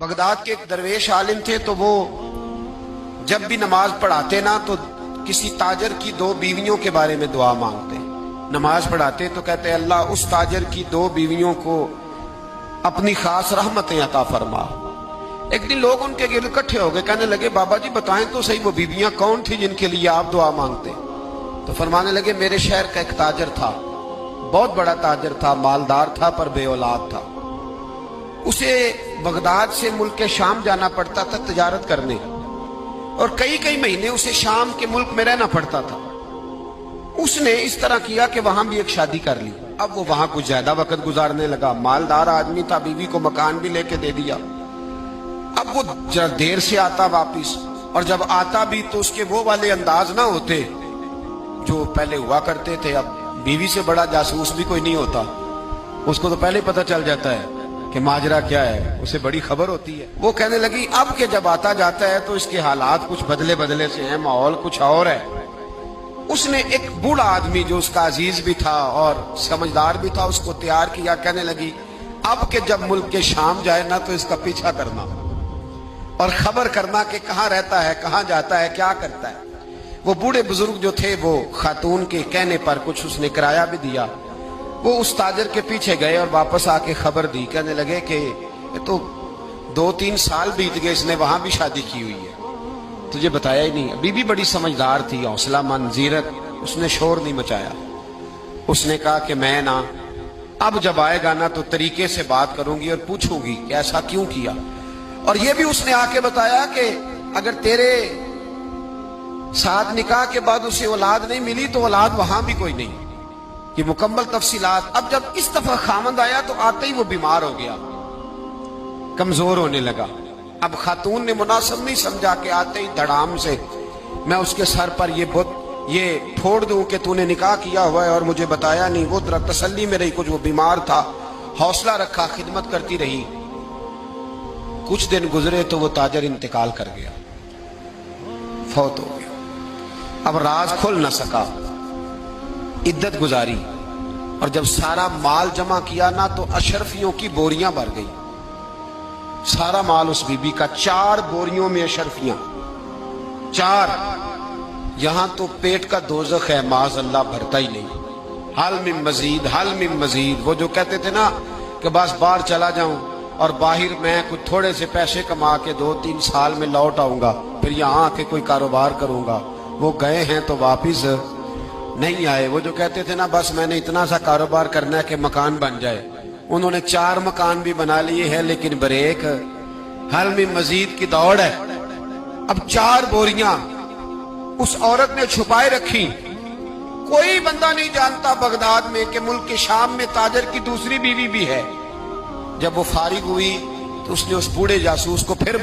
Baghdad के एक दरवेश आलिम थे, तो वो जब भी नमाज पढ़ाते ना तो किसी ताजर की दो बीवियों के बारे में दुआ मांगते। नमाज पढ़ाते तो कहते अल्लाह उस ताजर की दो बीवियों को अपनी खास रहमतें अता फरमा। एक दिन लोग उनके गिर्द इकट्ठे हो गए, कहने लगे बाबा जी बताएं तो सही वो बीवियां कौन थी जिनके लिए आप दुआ मांगते। तो फरमाने लगे मेरे शहर का एक ताजर था, बहुत बड़ा ताजर था, मालदार था पर बे औलाद था। उसे बगदाद से मुल्क के शाम जाना पड़ता था तिजारत करने, और कई कई महीने उसे शाम के मुल्क में रहना पड़ता था। उसने इस तरह किया कि वहां भी एक शादी कर ली। अब वो वहां कुछ ज्यादा वक्त गुजारने लगा, मालदार आदमी था, बीवी को मकान भी लेके दे दिया। अब वो जरा देर से आता वापिस, और जब आता भी तो उसके वो वाले अंदाज ना होते जो पहले हुआ करते थे। अब बीवी से बड़ा जासूस भी कोई नहीं होता, उसको तो पहले पता चल जाता है कि माजरा क्या है, उसे बड़ी खबर होती है। वो कहने लगी अब के जब आता जाता है तो इसके हालात कुछ बदले बदले से हैं, माहौल कुछ और है। उसने एक बूढ़ा आदमी जो उसका अजीज भी था और समझदार भी था उसको तैयार किया। कहने लगी अब के जब मुल्क के शाम जाए ना तो इसका पीछा करना और खबर करना कि कहाँ रहता है, कहाँ जाता है, क्या करता है। वो बूढ़े बुजुर्ग जो थे वो खातून के कहने पर कुछ उसने किराया भी दिया। वो उस ताजर के पीछे गए और वापस आके खबर दी। कहने लगे कि तो 2-3 साल बीत गए, इसने वहां भी शादी की हुई है, तुझे बताया ही नहीं। बीबी बड़ी समझदार थी, हौसला मंद, जीरक, उसने शोर नहीं मचाया। उसने कहा कि मैं ना अब जब आएगा ना तो तरीके से बात करूंगी और पूछूंगी कि ऐसा क्यों किया। और ये भी उसने आके बताया कि अगर तेरे साथ निकाह के बाद उसे औलाद नहीं मिली तो औलाद वहां भी कोई नहीं, ये मुकम्मल तफसीलात। अब जब इस दफा खामंद आया तो आते ही वो बीमार हो गया, कमजोर होने लगा। अब खातून ने मुनासिब नहीं समझा कि आते ही धड़ाम से मैं उसके सर पर ये फोड़ दूं कि तूने निकाह किया हुआ है और मुझे बताया नहीं। वो जरा तसल्ली में रही, कुछ वो बीमार था, हौसला रखा, खिदमत करती रही। कुछ दिन गुजरे तो वो ताजर इंतकाल कर गया, फौत हो गया। अब राज खुल न सका, इद्दत गुजारी, और जब सारा माल जमा किया ना तो अशरफियों की बोरियां भर गई। सारा माल उस बीबी का, 4 बोरियों में अशरफियां, 4। यहां तो पेट का दोजख है, माज अल्लाह भरता ही नहीं। हल मिन मजीद, हल मिन मजीद। वो जो कहते थे ना कि बस बाहर चला जाऊं और बाहर मैं कुछ थोड़े से पैसे कमा के 2-3 साल में लौट आऊंगा, फिर यहां आके कोई कारोबार करूंगा, वो गए हैं तो वापिस नहीं आए। वो जो कहते थे ना बस मैंने इतना सा कारोबार करना है कि मकान बन जाए, उन्होंने 4 मकान भी बना लिए हैं, लेकिन ब्रेक हल में मजीद की दौड़ है। अब 4 बोरियां उस औरत ने छुपाए रखी। कोई बंदा नहीं जानता बगदाद में कि मुल्क के शाम में ताजर की दूसरी बीवी भी है। जब वो फारिग हुई तो उसने उस बूढ़े जासूस को फिर